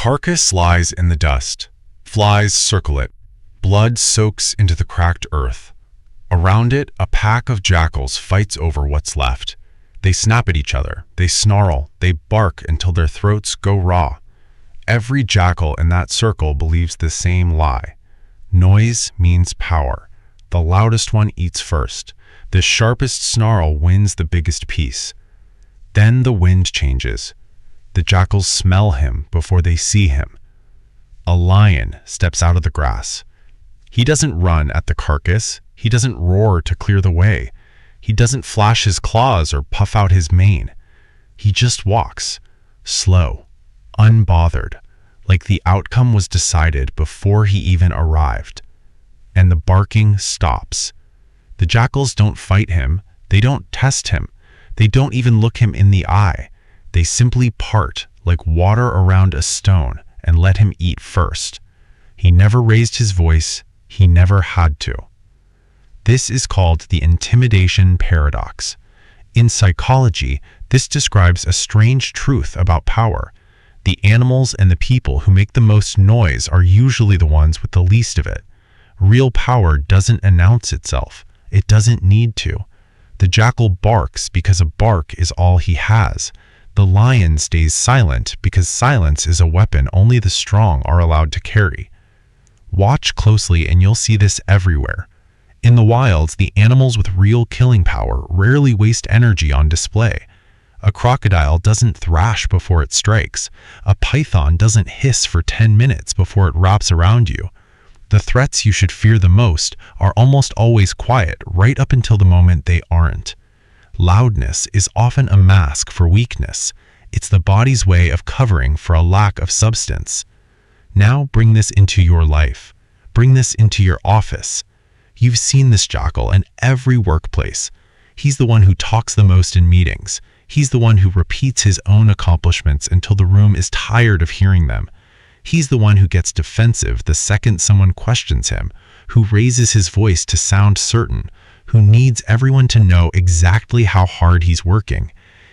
carcass lies in the dust. Flies circle it. Blood soaks into the cracked earth. Around it, a pack of jackals fights over what's left. They snap at each other. They snarl. They bark until their throats go raw. Every jackal in that circle believes the same lie. Noise means power. The loudest one eats first. The sharpest snarl wins the biggest piece. Then the wind changes. The jackals smell him before they see him. A lion steps out of the grass. He doesn't run at the carcass. He doesn't roar to clear the way. He doesn't flash his claws or puff out his mane. He just walks, slow, unbothered, like the outcome was decided before he even arrived. And the barking stops. The jackals don't fight him. They don't test him. They don't even look him in the eye. They simply part like water around a stone and let him eat first. He never raised his voice. He never had to. This is called the Intimidation Paradox. In psychology, this describes a strange truth about power. The animals and the people who make the most noise are usually the ones with the least of it. Real power doesn't announce itself. It doesn't need to. The jackal barks because a bark is all he has. The lion stays silent because silence is a weapon only the strong are allowed to carry. Watch closely and you'll see this everywhere. In the wilds, the animals with real killing power rarely waste energy on display. A crocodile doesn't thrash before it strikes. A python doesn't hiss for 10 minutes before it wraps around you. The threats you should fear the most are almost always quiet right up until the moment they aren't. Loudness is often a mask for weakness. It's the body's way of covering for a lack of substance. Now bring this into your life. Bring this into your office. You've seen this jackal in every workplace. He's the one who talks the most in meetings. He's the one who repeats his own accomplishments until the room is tired of hearing them. He's the one who gets defensive the second someone questions him, who raises his voice to sound certain, who needs everyone to know exactly how hard he's working.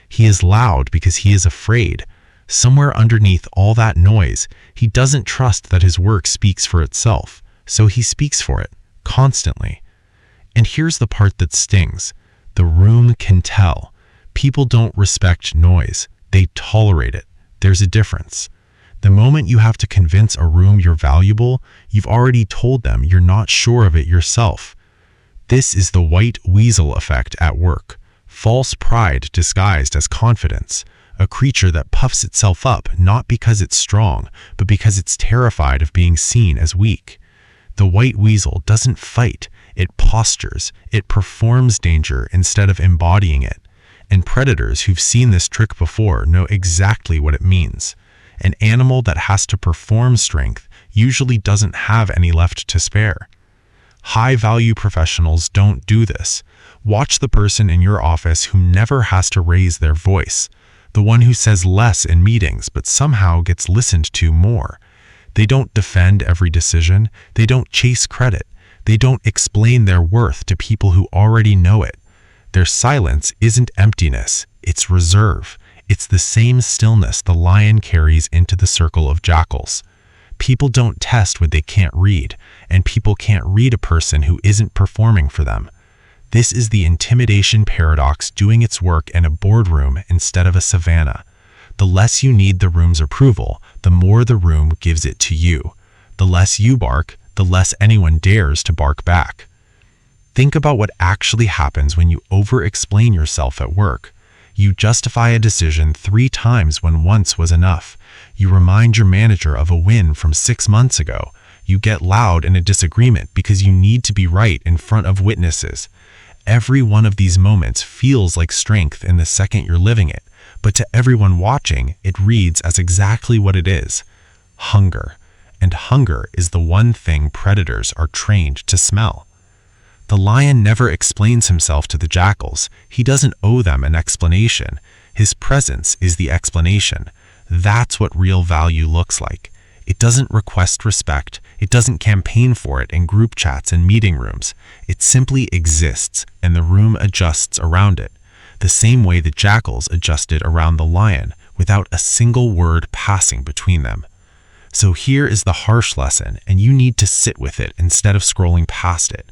He is loud because he is afraid. Somewhere underneath all that noise, he doesn't trust that his work speaks for itself, so he speaks for it, constantly. And here's the part that stings. The room can tell. People don't respect noise. They tolerate it. There's a difference. The moment you have to convince a room you're valuable, you've already told them you're not sure of it yourself. This is the White Weasel Effect at work. False pride disguised as confidence. A creature that puffs itself up not because it's strong, but because it's terrified of being seen as weak. The white weasel doesn't fight. It postures. It performs danger instead of embodying it. And predators who've seen this trick before know exactly what it means. An animal that has to perform strength usually doesn't have any left to spare. High-value professionals don't do this. Watch the person in your office who never has to raise their voice. The one who says less in meetings but somehow gets listened to more. They don't defend every decision. They don't chase credit. They don't explain their worth to people who already know it. Their silence isn't emptiness. It's reserve. It's the same stillness the lion carries into the circle of jackals. People don't test what they can't read, and people can't read a person who isn't performing for them. This is the Intimidation Paradox doing its work in a boardroom instead of a savanna. The less you need the room's approval, the more the room gives it to you. The less you bark, the less anyone dares to bark back. Think about what actually happens when you over-explain yourself at work. You justify a decision 3 times when once was enough. You remind your manager of a win from 6 months ago. You get loud in a disagreement because you need to be right in front of witnesses. Every one of these moments feels like strength in the second you're living it, but to everyone watching, it reads as exactly what it is: hunger. And hunger is the one thing predators are trained to smell. The lion never explains himself to the jackals. He doesn't owe them an explanation. His presence is the explanation. That's what real value looks like. It doesn't request respect. It doesn't campaign for it in group chats and meeting rooms. It simply exists, and the room adjusts around it, the same way the jackals adjusted around the lion, without a single word passing between them. So here is the harsh lesson, and you need to sit with it instead of scrolling past it.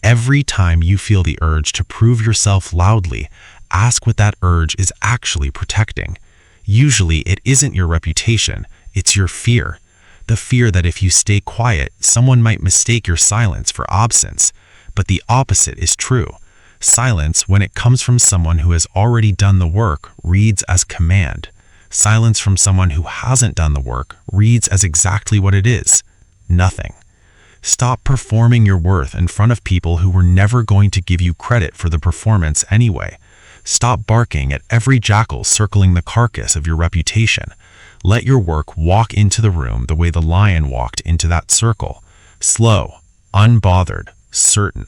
Every time you feel the urge to prove yourself loudly, ask what that urge is actually protecting. Usually it isn't your reputation, it's your fear. The fear that if you stay quiet, someone might mistake your silence for absence. But the opposite is true. Silence, when it comes from someone who has already done the work, reads as command. Silence from someone who hasn't done the work reads as exactly what it is: nothing. Stop performing your worth in front of people who were never going to give you credit for the performance anyway. Stop barking at every jackal circling the carcass of your reputation. Let your work walk into the room the way the lion walked into that circle. Slow, unbothered, certain.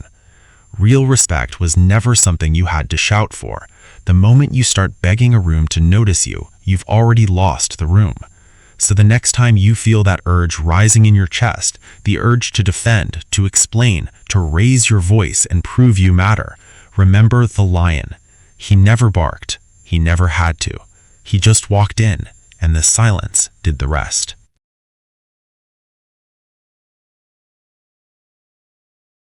Real respect was never something you had to shout for. The moment you start begging a room to notice you, you've already lost the room. So the next time you feel that urge rising in your chest, the urge to defend, to explain, to raise your voice and prove you matter, remember the lion. He never barked. He never had to. He just walked in, and the silence did the rest.